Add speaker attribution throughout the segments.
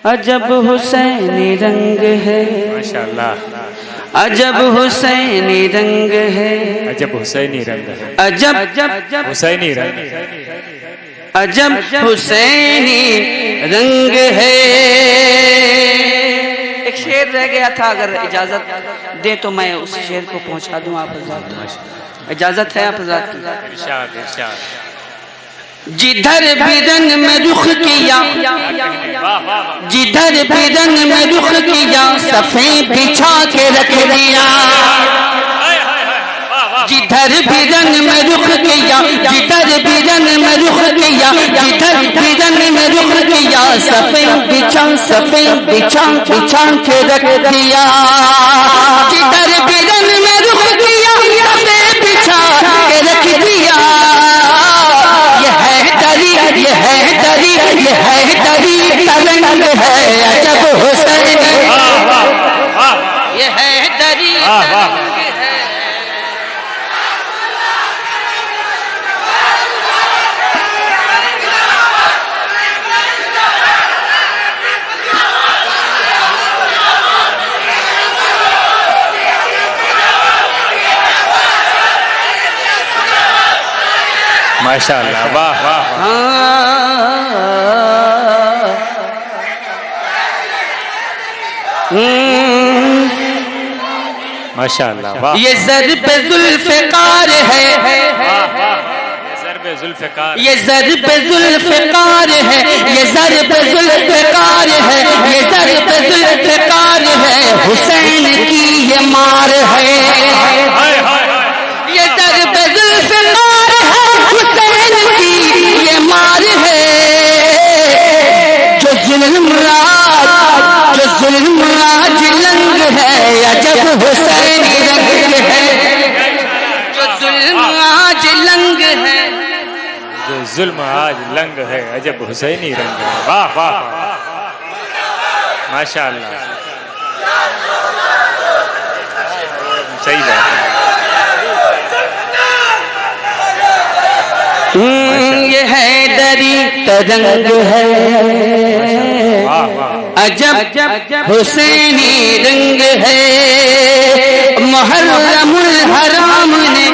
Speaker 1: عجب حسینی رنگ ہے
Speaker 2: ماشاءاللہ
Speaker 1: عجب حسینی رنگ ہے
Speaker 2: عجب حسینی رنگ ہے
Speaker 1: عجب
Speaker 2: حسینی رنگ
Speaker 1: عجب حسینی رنگ ہے ایک شعر رہ گیا تھا، اگر اجازت دے تو میں اس شعر کو پہنچا دوں آپ حضرات، اجازت ہے آپ حضرات کی؟
Speaker 2: ارشاد ارشاد
Speaker 1: جدھر بھی رنگ میں رخ کیا جدھر بھی رنگ میں رخ کیا صفیں بچھا کے رکھ دیا جدھر بھی رنگ میں رخ کیا جدھر بھی رنگ میں رخ کیا جدھر بھی رنگ میں رخ کیا صفیں بچھا بچھا کے رکھ دیا جدھر بھی رنگ میں رخ کیا صفیں بچھا کے رکھ دیا یہ ہے دری رنگ ہے عجب حسینی یہ ہے دری رنگ ہے
Speaker 2: ماشاءاللہ واہ واہ ماشاءاللہ واہ
Speaker 1: یہ ضرب ذوالفقار ہے یہ ضرب ذوالفقار ہے یہ ضرب ذوالفقار ہے یہ ضرب ذوالفقار ہے حسین کی یہ مار ہے یہ ضرب ذوالفقار ہے حسین کی یہ مار ہے جو ظلم راج لنگ ہے عجب حسینی رنگ ہے جو ظلم آج لنگ ہے
Speaker 2: جو ظلم آج لنگ ہے عجب حسینی رنگ ہے واہ واہ ماشاءاللہ صحیح بات ہے
Speaker 1: یہ حیدری رنگ ہے عجب حسینی رنگ ہے محرم الحرام نے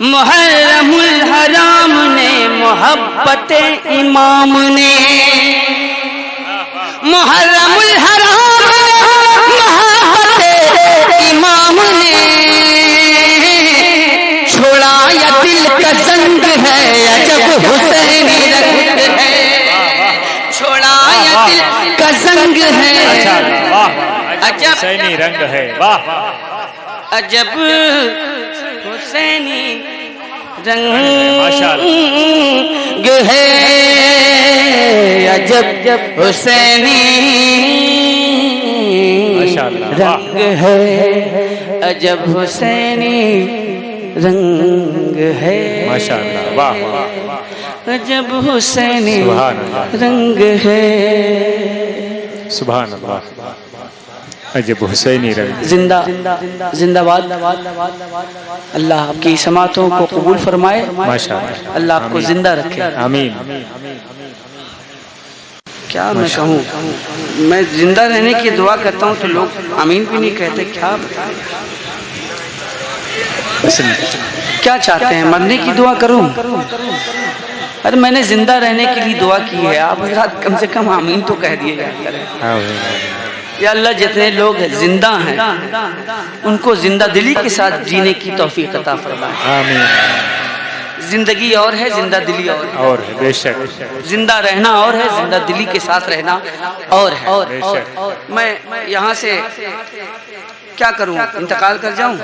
Speaker 1: محرم الحرام نے محبت امام نے محرم الحرام نے محبت امام نے چھوڑا یا دل کا زنگ ہے عجب حسینی رنگ ہے چھوڑا یا دل کا زنگ ہے عجب
Speaker 2: حسینی رنگ ہے واہ
Speaker 1: عجب حسینی رنگ ہے عجب حسینی رنگ ہے عجب حسینی رنگ ہے
Speaker 2: ماشاءاللہ واہ
Speaker 1: عجب حسینی رنگ ہے
Speaker 2: سبحان اللہ عجب حسینی رنگ
Speaker 1: زندہ باد اللہ آپ کی سماعتوں کو قبول فرمائے
Speaker 2: ماشاءاللہ
Speaker 1: اللہ آپ کو زندہ رکھے
Speaker 2: آمین
Speaker 1: کیا میں کہوں میں زندہ رہنے کی دعا کرتا ہوں تو لوگ آمین بھی نہیں کہتے کیا چاہتے ہیں مرنے کی دعا کروں ارے میں نے زندہ رہنے کے لیے دعا کی ہے آپ حضرات کم سے کم آمین تو کہہ دیے جائے یا اللہ جتنے لوگ زندہ ہیں ان کو زندہ دلی کے ساتھ جینے کی توفیق عطا فرمائے
Speaker 2: آمین
Speaker 1: زندگی اور ہے زندہ دلی
Speaker 2: اور ہے بے شک
Speaker 1: زندہ رہنا اور ہے زندہ دلی کے ساتھ رہنا اور ہے میں یہاں سے کیا کروں انتقال کر جاؤں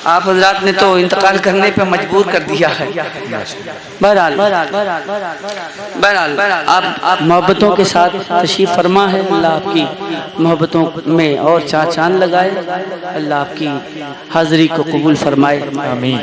Speaker 1: آپ حضرات نے تو انتقال کرنے پہ مجبور کر دیا ہے بہرحال آپ محبتوں کے ساتھ تشریف فرما ہے اللہ آپ کی محبتوں میں اور چار چاند لگائے اللہ آپ کی حاضری کو قبول فرمائے
Speaker 2: آمین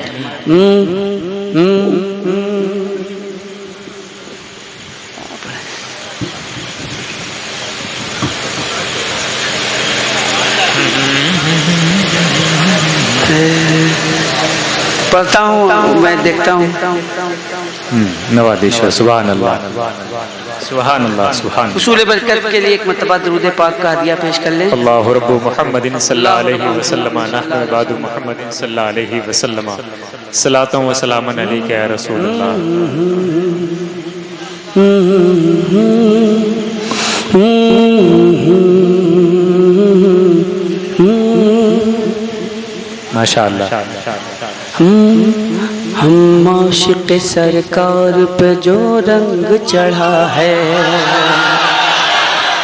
Speaker 1: پڑھتا ہوں میں دیکھتا ہوں
Speaker 2: نوازش سبحان اللہ سبحان اللہ سبحان اللہ.
Speaker 1: حصول برکت کے لیے ایک مرتبہ درود پاک کا ہدیہ پیش کر لیں.
Speaker 2: اللہ رب محمد صلی اللہ علیہ وسلم نحن عباد محمد صلی اللہ علیہ وسلم صلاۃ و سلام علیک یا رسول اللہ. ماشاء اللہ.
Speaker 1: ہم عاشق سرکار پہ جو رنگ چڑھا ہے،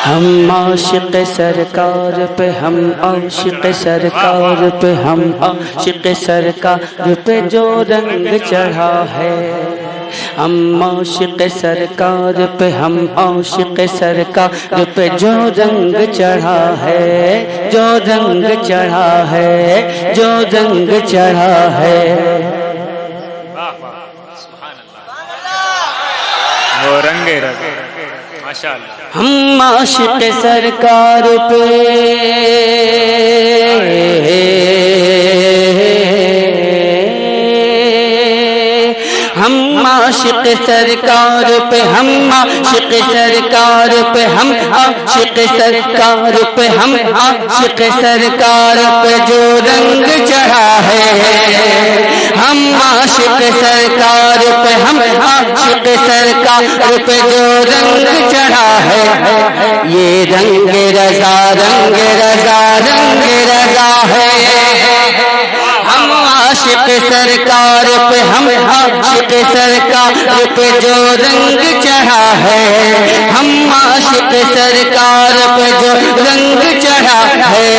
Speaker 1: ہم عاشق سرکار پہ، ہم عاشق سرکار پہ، ہم عاشق سرکار پہ جو رنگ چڑھا ہے، ہم عاشق سرکار پہ، ہم عاشق سرکار پہ جو رنگ چڑھا ہے، جو رنگ چڑھا ہے، جو رنگ چڑھا ہے.
Speaker 2: وہ رنگے رنگے ماشاء اللہ.
Speaker 1: ہم عاشق سرکار پہ، ہم عاشق سرکار پہ، ہم عاشق سرکار پہ، ہم عاشق سرکار پہ، ہم عاشق سرکار پہ جو رنگ چڑھا ہے، ہم عاشق سرکار پہ، ہم عاشق سرکار پہ جو رنگ چڑھا ہے، یہ رنگ رضا، رنگ رضا، رنگ رضا ہے. ہم عاشق سرکار پہ، ہم عاشق سرکار پہ جو رنگ چڑھا ہے، ہم عاشق سرکار پہ جو رنگ چڑھا ہے،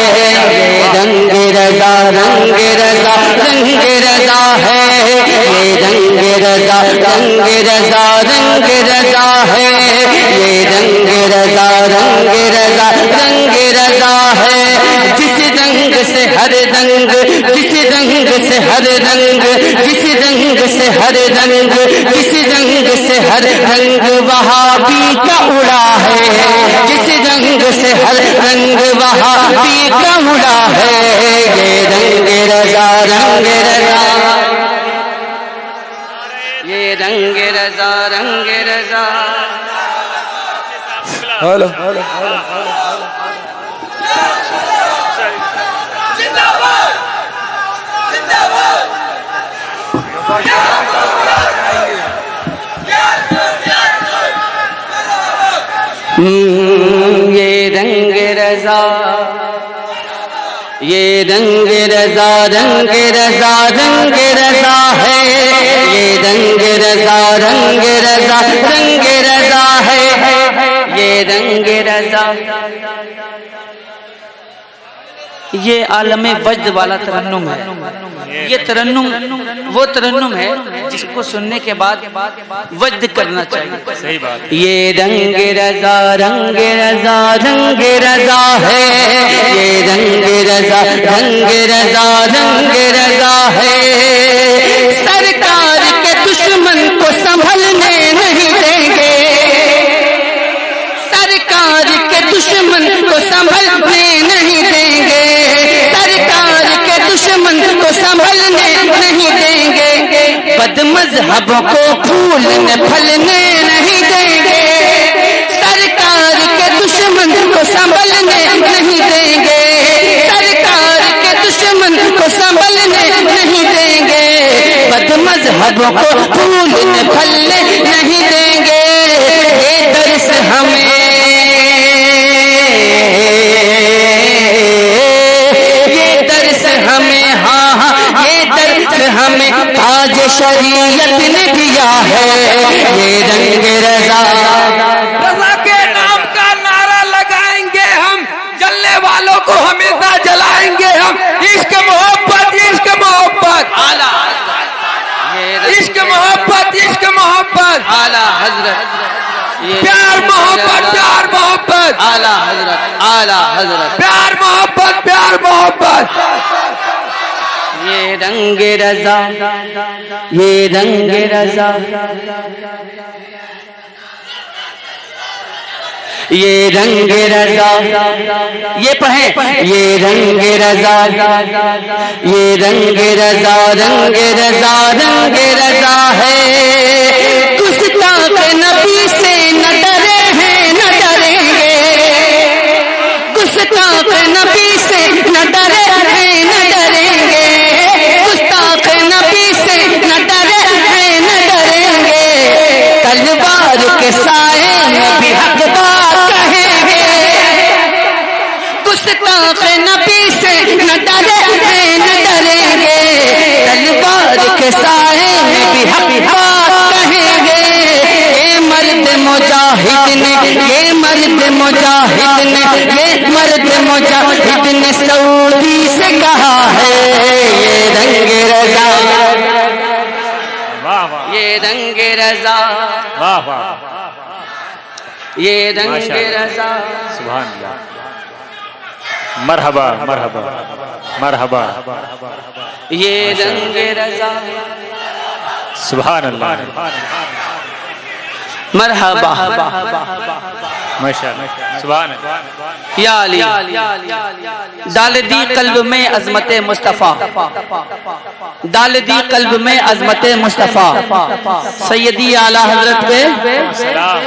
Speaker 1: یہ رنگ رضا، رنگ رضا، رنگ رضا ہے، یہ رنگ رضا، رنگ رضا، رنگ رضا ہے، یہ رنگ رضا، رنگ رضا، رنگ رضا ہے. جس رنگ سے ہر رنگ، جس رنگ سے ہر رنگ، جس رنگ سے ہر رنگ، جس رنگ سے ہر رنگ وہابی کا اڑا ہے، جس رنگ سے ہر رنگ وہابی کا اڑا ہے، یہ رنگ رضا، رنگ رضا، یہ رنگ رضا، رنگ رضا.
Speaker 2: ہلو
Speaker 1: یہ رنگ رضا، یہ رنگ رضا، رنگ رضا، رنگ رضا ہے، یہ رنگ رضا، رنگ رضا، رنگ رضا ہے، یہ رنگ رضا. یہ عالم وجد والا ترنم ہے. یہ ترنم وہ ترنم ہے جس کو سننے کے بعد وجد کرنا چاہیے.
Speaker 2: صحیح بات.
Speaker 1: یہ رنگ رضا، رنگ رضا، رنگ رضا ہے، یہ رنگ رضا، رنگ رضا، رنگ رضا ہے. سرکار کے دشمن کو سنبھلنے نہیں دیں گے، سرکار کے دشمن کو سنبھلنے نہیں دیں گے، سرکار کے دشمن کو سنبھلنے نہیں دیں گے، بد مذہبوں کو پھولنے پھلنے نہیں دیں گے، سرکار کے دشمن کو سنبھلنے نہیں دیں گے، سرکار کے دشمن کو سنبھلنے نہیں دیں گے، بد مذہبوں کو پھولنے پھلنے نہیں دیں گے. یہ درس ہمیں، یہ درس ہمیں، ہاں ہاں یہ درس ہمیں تاج شریعت نے دیا ہے. یہ رنگ رضا،
Speaker 3: رضا کے نام کا نعرہ لگائیں گے ہم، جلنے والوں کو ہمیشہ جلائیں گے ہم. عشق محبت، عشق محبت، عشق محبت، عشق محبت،
Speaker 1: اعلیٰ حضرت،
Speaker 3: پیار محبت، پیار محبت،
Speaker 1: اعلیٰ حضرت، اعلیٰ حضرت.
Speaker 3: پیار محبت، پیار محبت.
Speaker 1: یہ رنگ رضا، یہ رنگ رضا، یہ رنگ رضا، یہ پڑھیں، یہ رنگ رضا، یہ رنگ رضا، رنگ رضا، رنگ رضا ہے، مجاہد نے، یہ مرد مجاہد نے، یہ مرد مجاہد نے سعودی سے کہا ہے یہ رنگ رضا، یہ رنگ رضا، یہ رنگ رضا.
Speaker 2: سبحان اللہ. مرحبا مرحبا مرحبا.
Speaker 1: یہ رنگ رضا.
Speaker 2: سبحان اللہ.
Speaker 1: مرحبا.
Speaker 2: ماشاء اللہ. سبحان اللہ.
Speaker 1: یا علی ڈال دی قلب میں عظمت مصطفیٰ، ڈال دی قلب میں عظمت مصطفیٰ. سیدی اعلیٰ حضرت پہ
Speaker 2: سلام.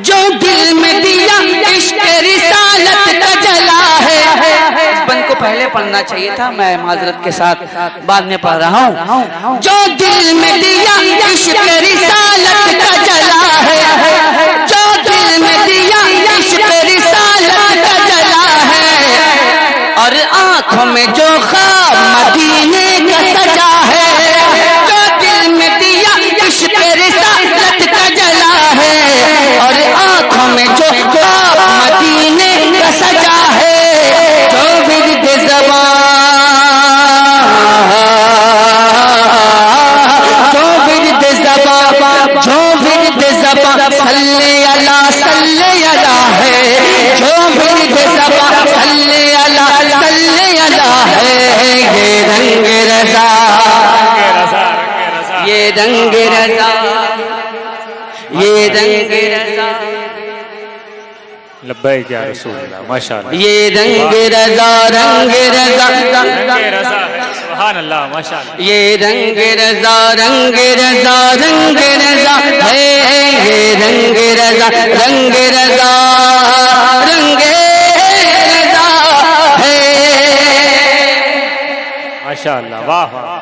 Speaker 1: جو دل میں دیا عشق رسالت کا جلا ہے. اس بند کو پہلے پڑھنا چاہیے تھا، میں معذرت کے ساتھ بعد میں پڑھ رہا ہوں. جو دل میں دیا عشق رسالت کا جلا ہے، جو دل میں دیا عشق رسالت کا جلا ہے، اور آنکھوں میں جو خواب مدینے کا سجا ہے. جو دل میں دیا عشق رسالت کا جلا ہے، اور آنکھوں میں جو خواب مدینے کا سجا ہے. جو ورد زبان، جو ورد زبان، جو ورد زبان صلی اللہ صلی اللہ ہے. جو ورد زبان صلی اللہ صلی اللہ ہے. یہ رنگ رضا، یہ رنگ رضا، یہ رنگ رضا.
Speaker 2: لبیک یا رسول اللہ. ماشاء اللہ.
Speaker 1: یہ رنگ رضا، رنگ رضا،
Speaker 2: رنگ رضا ہے. سبحان اللہ. ماشاء اللہ.
Speaker 1: یہ رنگ رضا، رنگ رضا، رنگ رضا ہے. یہ رنگ رضا، رنگ رضا، رنگ رضا ہے.
Speaker 2: ماشاء اللہ. واہ واہ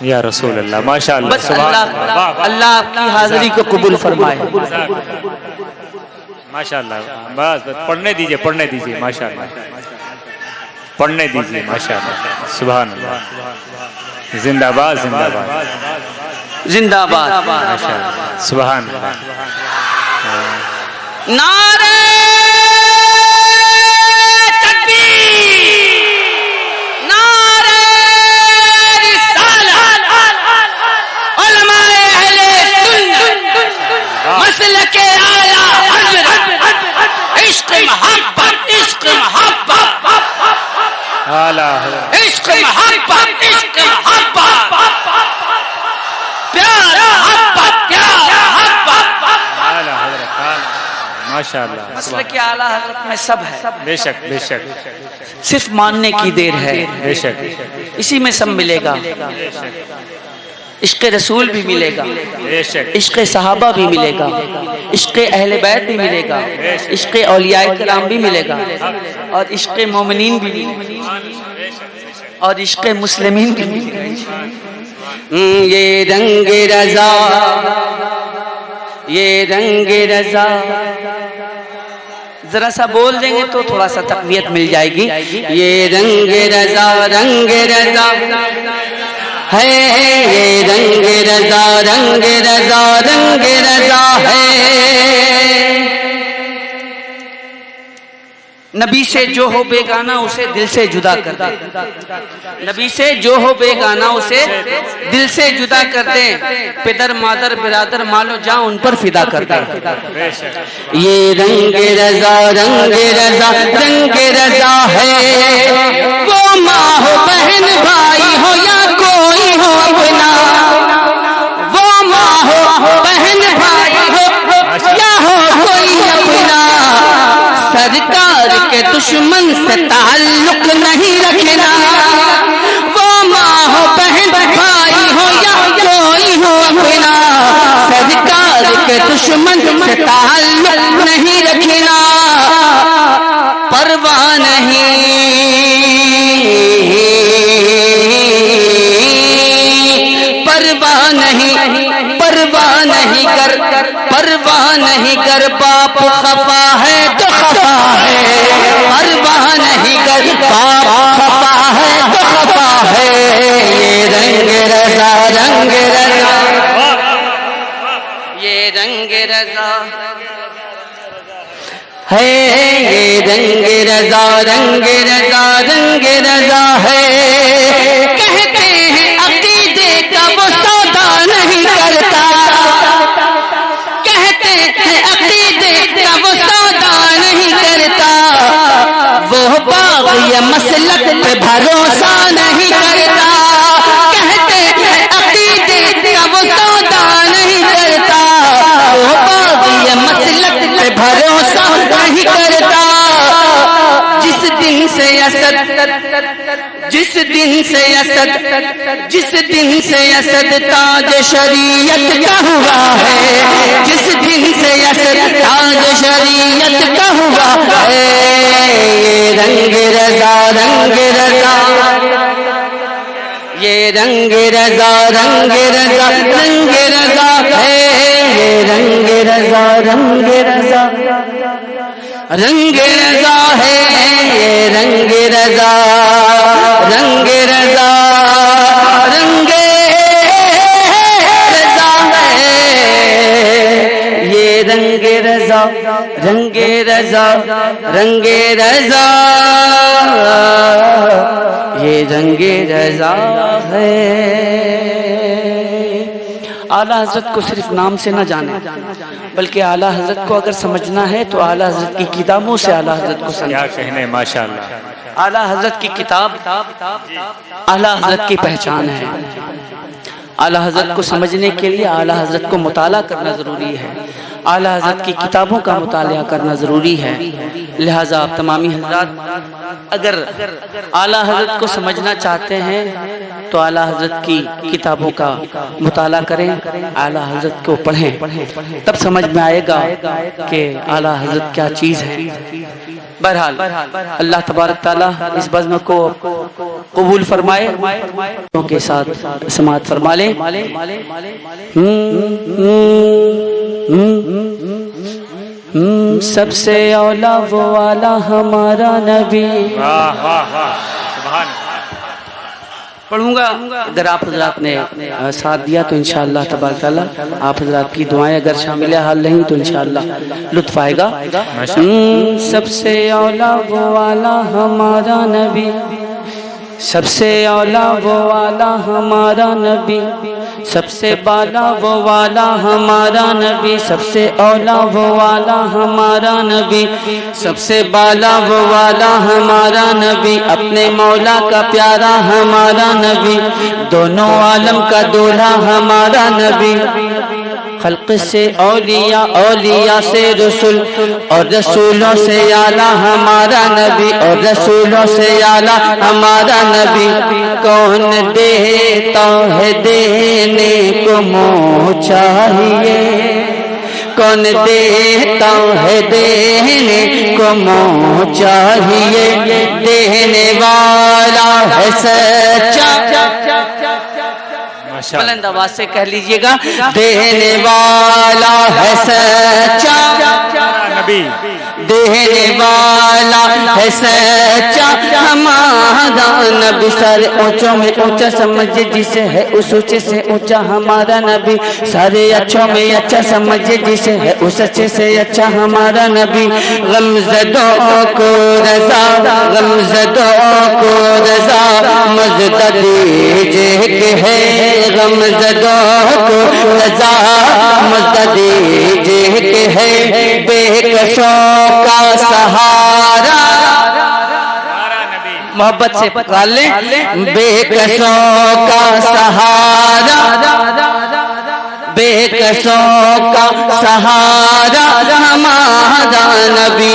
Speaker 2: یا رسول اللہ. ماشاء اللہ.
Speaker 1: بس
Speaker 2: سبحان
Speaker 1: اللہ
Speaker 2: اللہ. واہ واہ.
Speaker 1: اللہ آپ کی حاضری کو قبول فرمائے.
Speaker 2: ماشاء اللہ. بس پڑھنے دیجئے، پڑھنے دیجئے. ماشاء اللہ. پڑھنے دیجئے. ماشاء اللہ. سبحان اللہ. زندہ باد، زندہ باد،
Speaker 1: زندہ باد.
Speaker 2: ماشاء اللہ. سبحان اللہ.
Speaker 1: نعرہ مسلک اعلیٰ حضرت، عشق محبت، عشق محبت،
Speaker 2: اعلیٰ
Speaker 1: عشق محبت، عشق محبت، پیار محبت، پیار محبت.
Speaker 2: اعلیٰ حضرت. ماشاء اللہ.
Speaker 1: مسلک اعلیٰ حضرت میں سب ہے،
Speaker 2: بے شک بے شک
Speaker 1: صرف ماننے کی دیر ہے.
Speaker 2: بے شک
Speaker 1: اسی میں سب ملے گا. عشق رسول بھی ملے گا،
Speaker 2: بے شک
Speaker 1: عشق صحابہ بھی ملے گا، عشق اہل بیت بھی ملے گا، عشق اولیاء کرام بھی ملے گا، اور عشق مومنین بھی ملے گا، اور عشق مسلمین بھی ملے گا. یہ رنگ رضا، یہ رنگ رضا. ذرا سا بول دیں گے تو تھوڑا سا تقویت مل جائے گی. یہ رنگ رضا، رنگ رضا ہے. یہ رنگ رضا، رنگ رضا، رنگ رضا ہے. نبی سے جو ہو بیگانہ اسے دل سے جدا کر دے. نبی سے جو ہو بیگانہ اسے دل سے جدا کر دے. پدر مادر برادر مالو جاں ان پر فدا کر دے. یہ رنگ رضا، رنگ رضا، رنگ رضا ہے. وہ ماں ہو بہن بھائی ہو یا کوئی ہو اپنا، وہ ماں ہو بہن بھائی ہو یا ہو کوئی اپنا، سرکار کے دشمن سے تعلق نہیں رکھنا. وہ ماں ہو بہن بھائی ہو یا کوئی ہو اپنا، سرکار کے دشمن سے تعلق نہیں رکھنا. پرواہ نہیں، پرواہ نہیں، پرواہ نہیں کر، پرواہ نہیں کر. باپ خفا ہے تو خفا ہے، پرواہ نہیں کر. باپ خفا ہے تو خفا ہے. یہ رنگ رضا، رنگ رضا. رنگ رضا ہے، یہ رنگ رضا رنگ رضا رنگ رضا ہے. کہتے ہیں عقیدے کا وہ سودا نہیں کرتا، کہتے ہیں عقیدے کا وہ سودا نہیں کرتا، وہ باغ یا مسلک پہ بھروسہ نہیں کرتا. کہتے ہیں عقیدے کا وہ سودا نہیں کرتا، وہ باغ یا مسلک پہ بھروسہ نہیں کرتا. جس دن سے اسد جس دن سے اسد جس دن سے اسد تاج شریعت کا ہوا ہے، جس دن سے اسد تاج شریعت کا ہوا ہے. یہ رنگ رضا رنگ رضا، یہ رنگ رضا رنگ رضا رنگ رضا ہے. یہ رنگ رضا رنگ رضا رنگ رضا ہے. یہ رنگ رضا رنگ رضا رنگ رضا ہے. یہ رنگ رضا رنگ رضا رنگ رضا، یہ رنگ رضا ہے. اعلیٰ حضرت کو صرف نام سے نہ جانے، بلکہ اعلیٰ حضرت کو اگر سمجھنا ہے تو اعلیٰ حضرت کی کتابوں سے اعلیٰ حضرت کو سمجھنا.
Speaker 2: کیا کہنے، ماشاءاللہ.
Speaker 1: اعلیٰ حضرت کی کتاب اعلیٰ حضرت کی پہچان ہے. اعلیٰ حضرت کو سمجھنے کے لیے اعلیٰ حضرت کو مطالعہ کرنا ضروری ہے، اعلیٰ حضرت کی کتابوں کا مطالعہ کرنا ضروری ہے. لہٰذا آپ تمامی حضرات اگر اعلیٰ حضرت کو سمجھنا چاہتے ہیں تو اعلیٰ حضرت کی کتابوں کا مطالعہ کریں، اعلیٰ حضرت کو پڑھیں، تب سمجھ میں آئے گا کہ اعلیٰ حضرت کیا چیز ہے. بہرحال اللہ تبارک تعالیٰ اس بزم کو قبول فرمائے. کے ساتھ سماعت فرما لیں. سب سے اولا وہ والا ہمارا نبی. پڑھوں گا، اگر آپ حضرات نے ساتھ دیا تو انشاءاللہ تبارک تعالیٰ آپ حضرات کی دعائیں اگر شامل حال نہیں تو انشاءاللہ لطف آئے گا. سب سے اولا وہ والا ہمارا نبی، سب سے اولا وہ والا ہمارا نبی، سب سے بالا وہ والا ہمارا نبی، سب سے اولا وہ والا ہمارا نبی، سب سے بالا وہ والا ہمارا نبی، اپنے مولا کا پیارا ہمارا نبی، دونوں عالم کا دولہا ہمارا نبی. خلق سے اولیاء، اولیاء سے رسول، اور رسولوں سے اعلیٰ ہمارا نبی، اور رسولوں سے اعلیٰ ہمارا نبی. کون دیتا ہے دینے کو منہ چاہیے، کون دیتا ہے دینے کو منہ چاہیے، دینے والا ہے سچا. بلند آواز سے کہہ لیجئے گا، دینے والا ہے سچا
Speaker 2: نبی،
Speaker 1: دینے والا ہے سچا ہمارا نبی. سارے اونچوں میں اونچا سمجھے جسے ہے اس اونچے سے اونچا ہمارا نبی، سارے اچھوں میں اچھا سمجھے جسے ہے اس اچھے سے اچھا ہمارا نبی. غمزدوں کو رضا، غمزدوں کو رضا مزدہ دیجئے کہ ہے، غمزدوں کو رضا مزدہ دیجئے کہ ہے، بے کسوں کا سہارا. محبت سے پکار لیں، بے کسوں کا سہارا، بے کسوں کا سہارا ہمارا نبی،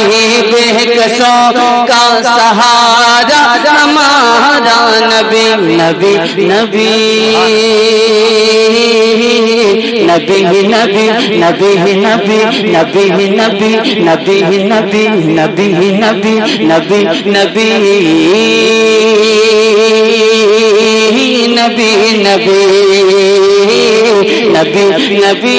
Speaker 1: بے کسوں کا سہارا ہمارا نبی. نبی نبی نبی نبی نبی نبی نبی نبی نبی نبی نبی نبی نبی نبی نبی نبی نبی نبی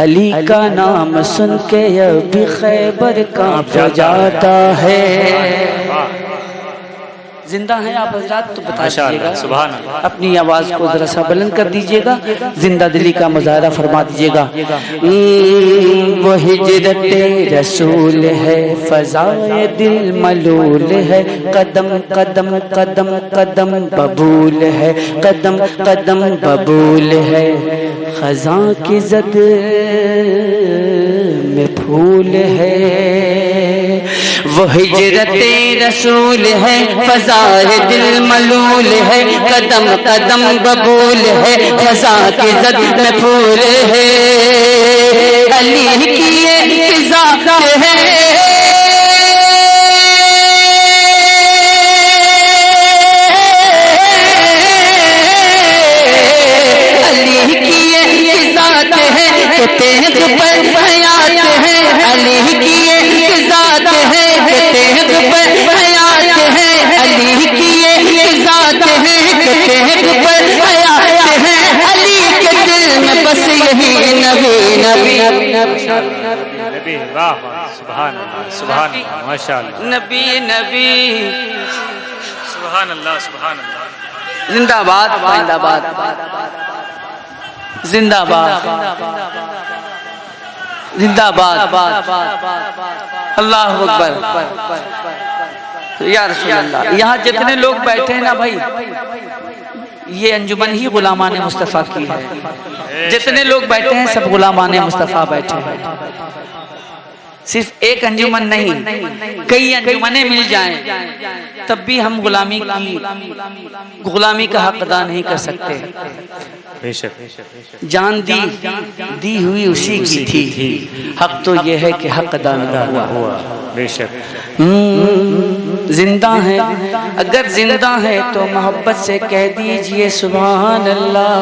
Speaker 1: علی کا نام سن کے ابھی خیبر کانپ جاتا ہے. زندہ ہیں آپ حضرات تو بتا دیجیے گا,
Speaker 2: سبحان اللہ.
Speaker 1: اپنی آواز کو ذرا سا بلند کر دیجیے گا, زندہ دلی کا مظاہرہ فرما دیجیے گا. وہ ہجرت رسول ہے, فضائے دل ملول ہے, قدم قدم قدم قدم ببول ہے, قدم قدم ببول ہے, خزاں کی زد میں پھول ہے. وہ ہجرت رسول ہے, فضائے دل ملول ہے, قدم قدم ببول ہے, خزاں کی زد میں پھول ہے. علی کی یہ ذات ہے, علی کی یہ ذات ہے کہ تیغ پر حیات ہے. علی کی یہ ذات ہے کہ تیغ پر حیات ہے. علی کی یہ ذات ہے کہ تیغ پر حیات ہے. علی کے دل میں بس یہی نبی نبی
Speaker 2: نبی. واہ سبحان اللہ, سبحان اللہ, ماشاء اللہ.
Speaker 1: نبی نبی.
Speaker 2: سبحان اللہ, سبحان اللہ.
Speaker 1: زندہ باد, زندہ باد, زندہ باد, زندہ باد. اللہ اکبر. یا رسول اللہ. یہاں جتنے لوگ بیٹھے ہیں نا بھائی, یہ انجمن ہی غلامان مصطفیٰ کی ہے. جتنے لوگ بیٹھے ہیں سب غلامان مصطفیٰ بیٹھے ہیں. صرف ایک انجمن نہیں, کئی انجمنیں مل جائیں تب بھی ہم غلامی کا حق ادا نہیں کر سکتے.
Speaker 2: بے شک.
Speaker 1: جان دی ہوئی اسی کی تھی, حق تو یہ ہے کہ حق ادا نہ ہوا.
Speaker 2: بے شک.
Speaker 1: زندہ ہے, اگر زندہ ہے تو محبت سے کہہ دیجئے سبحان اللہ,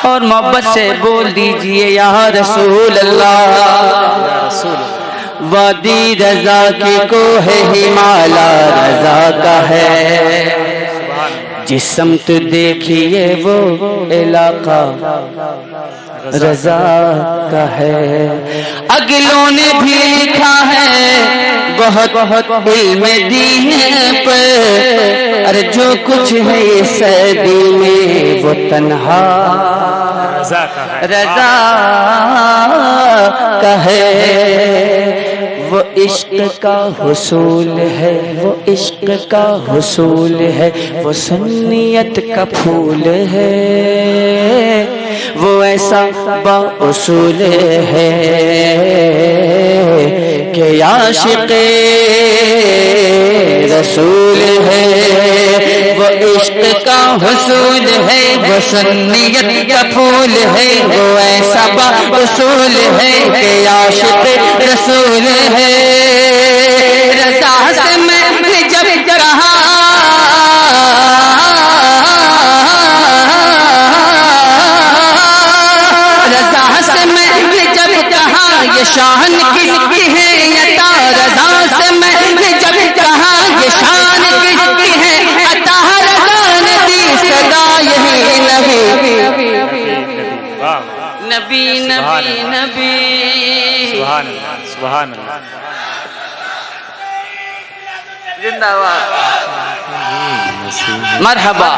Speaker 1: اور محبت سے بول دیجئے یا رسول اللہ. وادی رضا کی کوہ ہمالا رضا کا ہے, جس سمت دیکھیے وہ علاقہ رضا کا ہے. اگلوں نے بھی لکھا ہے بہت بہت علم دین پر, اور جو کچھ ہے اس صدی میں وہ تنہا رضا کا ہے. وہ عشق کا حصول ہے, وہ عشق کا حصول ہے, وہ سنیت کا پھول ہے, وہ ایسا با اصول ہے کہ عاشق رسول ہے. وہ عشق کا حصول ہے, وہ سنیت کا پھول ہے, وہ ایسا با اصول ہے کہ عاشق رسول ہے. رضا سے میں نے جب کہا, رضا سے میں نے جب کہا یہ شان کس کی ہے عطا. رضا سے میں نے جب کہا یہ شان کس کی ہے عطا, رضا نے دی صدا یہی نبی نبی نبی نبی.
Speaker 2: سبحان اللہ, سبحان اللہ.
Speaker 1: زندہ باد. مرحبا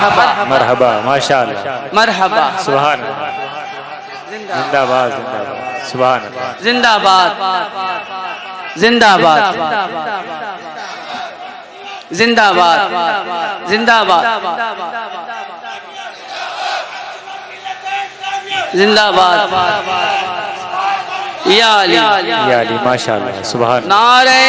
Speaker 2: مرحبا, ماشاء اللہ.
Speaker 1: مرحبا.
Speaker 2: سبحان اللہ. زندہ باد, زندہ باد, سبحان اللہ.
Speaker 1: زندہ باد, زندہ باد, زندہ باد, زندہ باد, زندہ باد. یا علی,
Speaker 2: یا علی, ماشاء اللہ, سبحان اللہ.
Speaker 1: نعرہ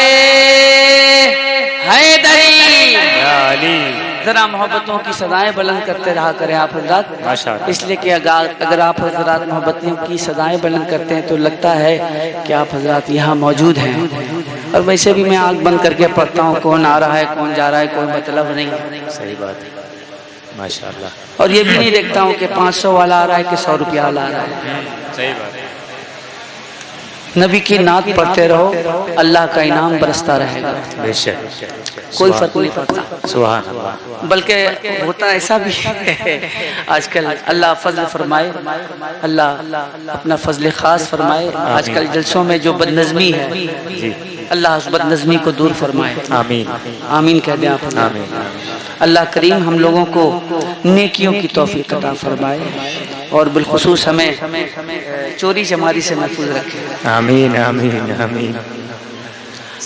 Speaker 1: حیدری.
Speaker 2: یا علی.
Speaker 1: ذرا محبتوں کی صدائیں بلند کرتے رہا کریں آپ حضرات,
Speaker 2: ماشاء اللہ.
Speaker 1: اس لیے کہ اگر آپ حضرات محبتوں کی صدائیں بلند کرتے ہیں تو لگتا ہے کہ آپ حضرات یہاں موجود ہیں. اور ویسے بھی میں آنکھ بند کر کے پڑھتا ہوں, کون آ رہا ہے کون جا رہا ہے کوئی مطلب نہیں.
Speaker 2: صحیح بات ہے, ماشاء اللہ.
Speaker 1: اور یہ بھی نہیں دیکھتا ہوں کہ 500 والا آ رہا ہے کہ 100 روپیہ والا آ رہا ہے.
Speaker 2: صحیح بات ہے.
Speaker 1: نبی کی نعت پڑھتے رہو، اللہ کا انعام برستا رہے گا،
Speaker 2: بے شک،
Speaker 1: کوئی فرق نہیں پڑتا۔
Speaker 2: سبحان اللہ۔
Speaker 1: بلکہ ہوتا ایسا بھی ہے آج کل، اللہ فضل فرمائے، اللہ اپنا فضل خاص فرمائے، آج کل جلسوں میں جو بد نظمی ہے
Speaker 2: جی
Speaker 1: اللہ اس بد نظمی کو دور فرمائے،
Speaker 2: آمین
Speaker 1: آمین کہہ دیں آپ۔
Speaker 2: آمین۔
Speaker 1: اللہ کریم ہم لوگوں کو نیکیوں کی توفیق عطا فرمائے، اور بالخصوص ہمیں چوری چماری سے محفوظ رکھے۔
Speaker 2: آمین آمین آمین۔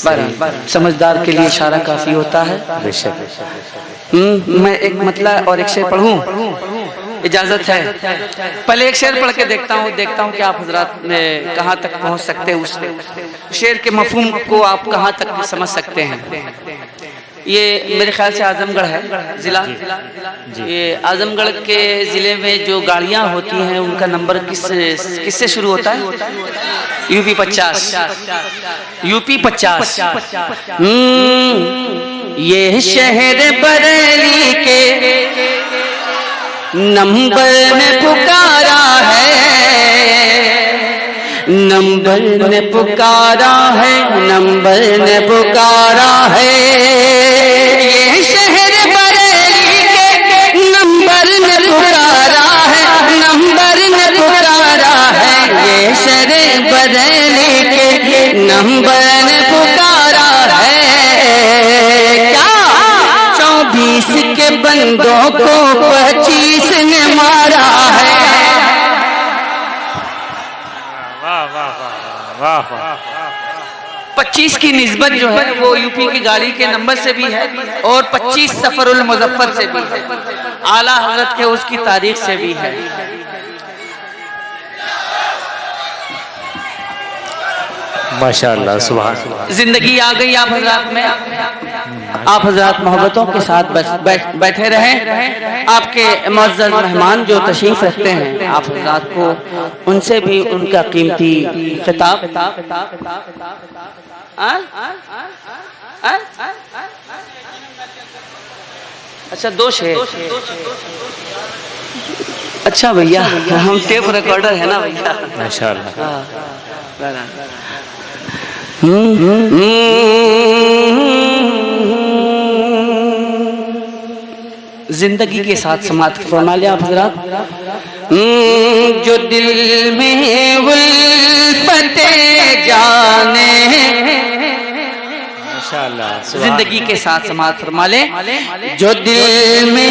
Speaker 1: بہرحال سمجھدار کے لیے اشارہ کافی ہوتا ہے۔
Speaker 2: بے شک۔
Speaker 1: میں ایک مطلع اور ایک شعر پڑھوں، اجازت ہے؟ پہلے ایک شعر پڑھ کے دیکھتا ہوں کہ آپ حضرات کہاں تک پہنچ سکتے ہیں، اس شعر کے مفہوم کو آپ کہاں تک سمجھ سکتے ہیں۔ یہ میرے خیال سے اعظم گڑھ ہے ضلع، یہ اعظم گڑھ کے ضلع میں جو گاڑیاں ہوتی ہیں ان کا نمبر کس سے شروع ہوتا ہے؟ UP 50، UP 50۔ یہ شہر بریلی کے نمبر نے پکارا ہے، نمبر نے پکارا ہے، نمبر نے پکارا ہے، یہ شہر بریلی کے نمبر نے پکارا ہے، نمبر نے پکارا ہے، یہ شہر بریلی کے نمبر نے پکارا ہے۔ کیا 24 کے بندوں کو 25 نے مارا ہے۔ 25 کی نسبت جو ہے وہ UP کی گاڑی کے نمبر سے بھی ہے، اور 25 سفر المظفر سے بھی ہے، اعلیٰ حضرت کے اس کی تاریخ سے بھی ہے۔
Speaker 2: ماشاءاللہ، سبحان اللہ۔
Speaker 1: زندگی آ گئی آپ حضرات میں، آپ حضرات محبتوں کے ساتھ بیٹھے رہیں۔ آپ کے معزز مہمان جو تشریف رکھتے ہیں، آپ حضرات کو ان سے بھی ان کا قیمتی خطاب۔ اچھا 2 شعر، اچھا بھیا ہم ٹیپ ریکارڈر ہے نا بھیا،
Speaker 2: ماشاءاللہ۔
Speaker 1: زندگی کے ساتھ سماعت فرما لیا آپ حضرات۔ جو دل میں الفت جانے،
Speaker 2: ماشاءاللہ،
Speaker 1: زندگی کے ساتھ سماعت فرما لے، جو دل میں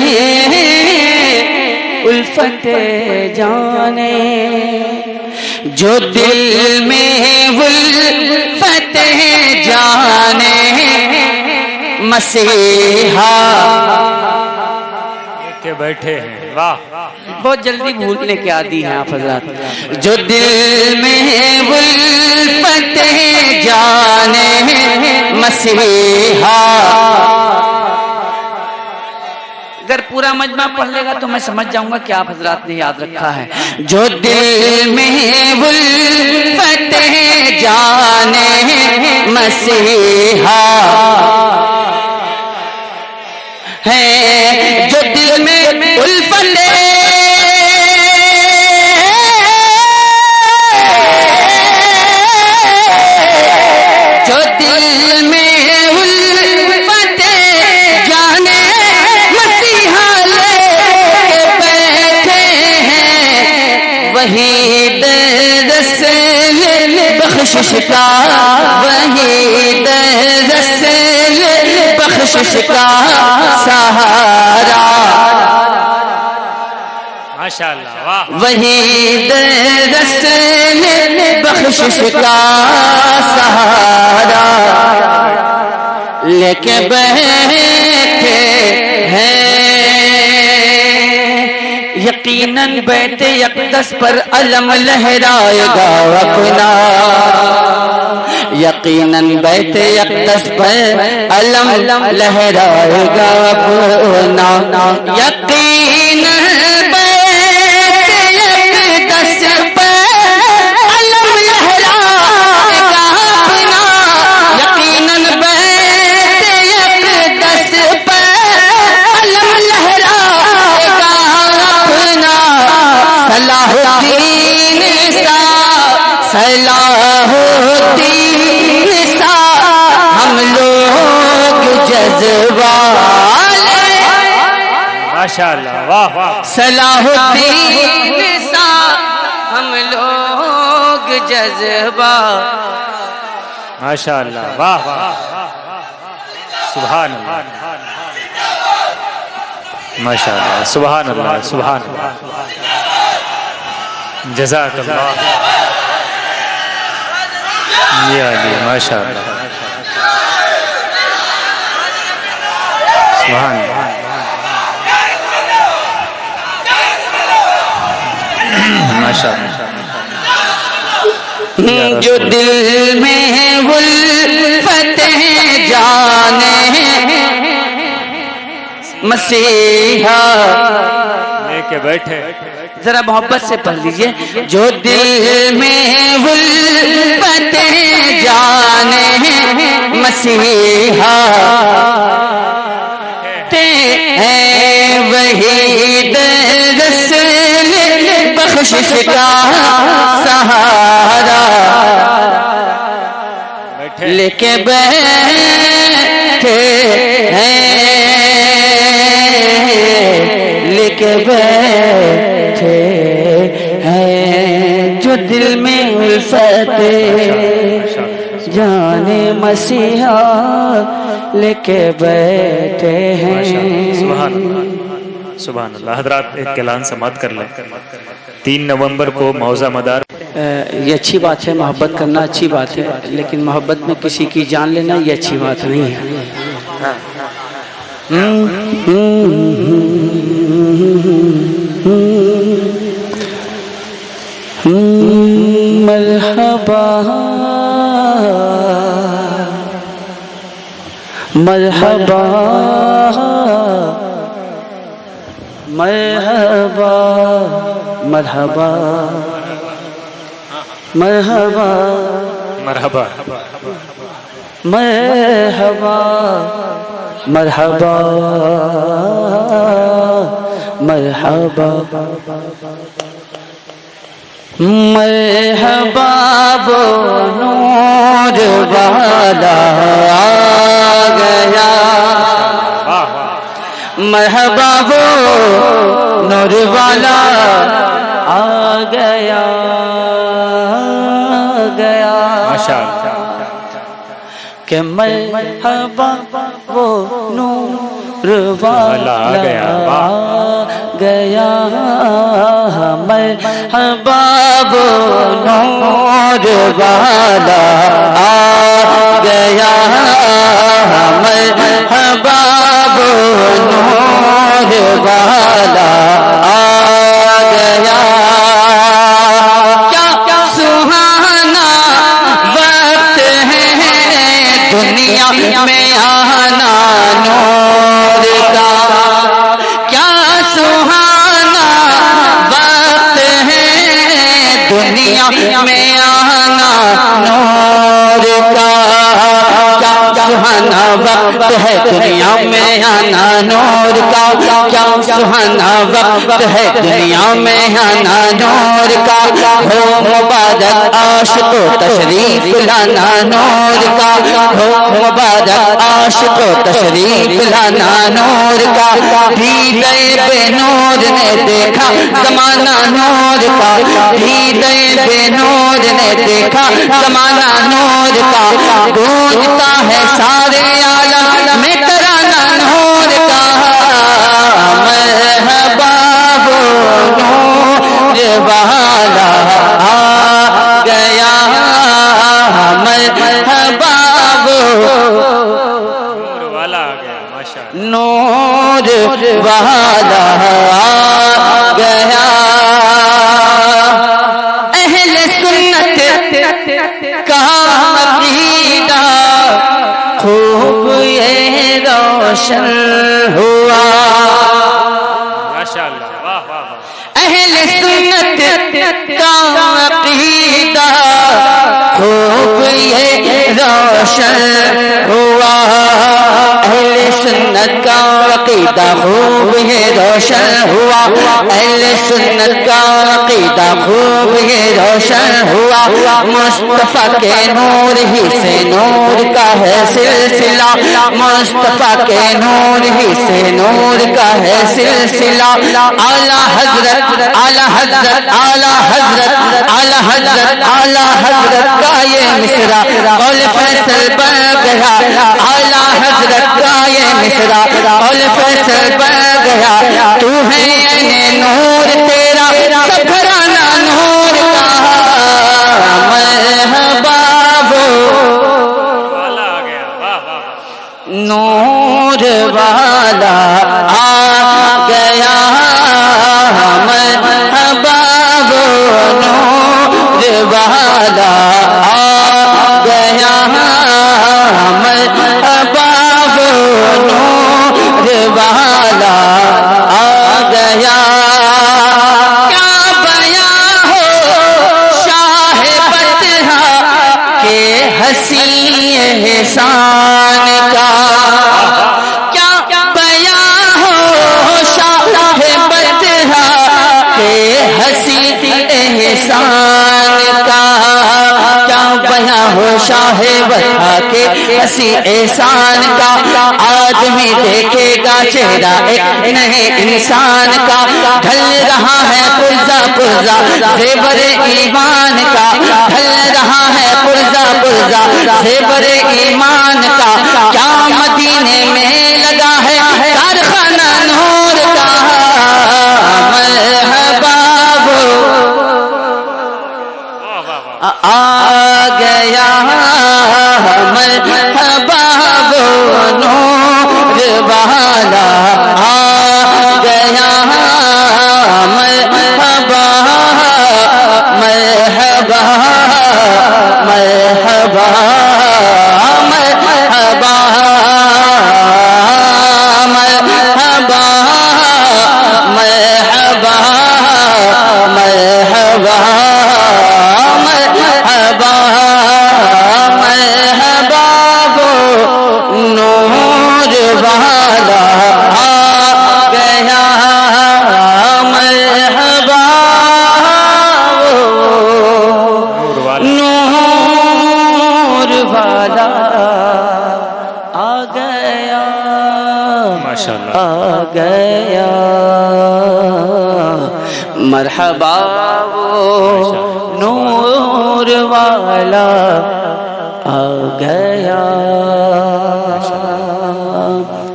Speaker 1: الفت جانے، جو دل میں الفت جانے، مسیحا
Speaker 2: کے بیٹھے ہیں۔ واہ،
Speaker 1: بہت جلدی بھولنے کے عادی ہیں آپ حضرات۔ جو دل میں الفت جانے، مسیحا۔ اگر پورا مجمع پڑھ لے گا تو میں سمجھ جاؤں گا کہ آپ حضرات نے یاد رکھا ہے۔ جو دل میں الفت جانے، مسیحا ہے، جو دل میں الفت جو دل میں الفت جانے، مسیحا لے کے بیٹھے ہیں، وہی دس بخشش کا، وہی دس بخشش کا سہارا،
Speaker 2: ماشاءاللہ، واہ،
Speaker 1: وہی دس بخشش کا سہارا لے کے بیٹھے ہیں۔ یقیناً بیت اقدس پر علم لہرائے گا اپنا، یقیناً بیت اقدس پر علم لہرائے گا اپنا، یقیناً بیت اقدس پر علم لہرائے گا اپنا، یقیناً بیت اقدس پر علم لہرائے گا اپنا، صلاح الدین صلاح الدین سا ہم لوگ جذبہ
Speaker 2: ماشاءاللہ واہ واہ
Speaker 1: صلاح الدین سا ہم لوگ جذبہ
Speaker 2: ماشاءاللہ واہ واہ سبحان اللہ ماشاءاللہ سبحان اللہ سبحان اللہ جزاک اللہ یا علی ماشاءاللہ سبحان اللہ ماشاءاللہ
Speaker 1: جو دل میں الفت جانے مسیحا
Speaker 2: لے کے بیٹھے
Speaker 1: ذرا محبت سے پڑھ لیجئے جو دل میں الفت جانے مسیحا وہی رسول بخشش کا سہارا لے کے بیٹھے ہیں لے کے بیٹھے ہیں جو دل میں الفت جانے مسیحا لے کے بیٹھے ہیں
Speaker 2: سبحان اللہ سبحان اللہ حضرات ایک اعلان سماعت کر لیں 3 نومبر کو موضع مدار
Speaker 1: یہ اچھی بات ہے محبت کرنا اچھی بات ہے لیکن محبت میں کسی کی جان لینا یہ اچھی بات نہیں ہے مرحبا مرحبا مرحبا مرحبا مرحبا
Speaker 2: مرحبا
Speaker 1: مرحبا مرحبا مرحبا مرحبا وہ نور والا آ گیا مرحبا وہ نور والا آ گیا گیا
Speaker 2: ماشاءاللہ
Speaker 1: کہ مرحبا وہ نور والا آ گیا مرحبا وہ نور والا آ گیا مرحبا وہ نور والا آ گیا کیا سہانا وقت ہے دنیا میں آنا نور کا کیا سہانا وقت ہے دنیا میں آنا نور کا سہانا وقت ہے دنیا میں آنا نور کا کیا سہانا وقت ہے دنیا میں آنا نور کا ہو مبارک عاشق و تشریف لانا نور کا ہو مبارک عاشق و تشریف لانا نور کا دیدے بے نور نے دیکھا زمانہ نور کا دیدے بے نور نے دیکھا زمانہ نور کا گونجتا ہے سارے عالم میں ترانہ نور کا مرحبا وہ نور والا آ گیا مرحبا وہ
Speaker 2: نور والا آ گیا ماشاءاللہ
Speaker 1: نور والا آ گیا اہل سنت کا عقیدہ خوب یہ روشن ہوا
Speaker 2: ماشاءاللہ واہ واہ واہ
Speaker 1: اہل سنت کا عقیدہ خوب یہ روشن ہوا اہل سنت کا عقیدہ خوب یہ روشن ہوا، اہل سنت کا عقیدہ خوب یہ روشن ہوا، مصطفیٰ کے نور ہی سے نور کا ہے سلسلہ، مصطفیٰ کے نور ہی سے نور کا ہے سلسلہ، اعلیٰ حضرت اعلیٰ حضرت اعلیٰ حضرت اعلیٰ حضرت اعلیٰ حضرت کا یہ مصرع قول فیصل بن گیا، اعلیٰ حضرت کا یہ مصرع قول فیصل بن گیا، تو ہے یعنی نور تیرا سب گھرانہ نور کا، مرحبا
Speaker 2: والا آ گیا، واہ واہ واہ،
Speaker 1: نور والا آ گیا، مرحبا نور والا آ گیا، مرحبا نور والا آ گیا، کیا بیاں ہو شاہ بدرا کے حسین احسان کا، کیا بیاں ہو شاہ بدرا کے حسین احسان کا، کیا بیاں ہو شاہ بدرا کے حسین احسان کا، آدمی دیکھے گا چہرہ ایک نئے انسان کا، ڈھل رہا ہے پرزا پرزا زیور ایمان کا، ڈھل رہا ہے پرزا پرزا زیور ایمان کا، کیا مدینے میں لگا ہے کارخانہ نور کا، مرحبا آ گیا، مرحبا نور والا آ گیا، مرحبا مرحبا مرحبا مرحبا مرحبا مرحبا مرحبا مرحبا مرحبا نور والا آ گیا، مرحبا
Speaker 2: نور والا،
Speaker 1: نور والا آ گیا،
Speaker 2: ماشاءاللہ،
Speaker 1: آ گیا، مرحبا نور والا آ گیا،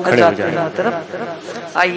Speaker 2: کھڑے ہو جائیں۔
Speaker 1: آئیے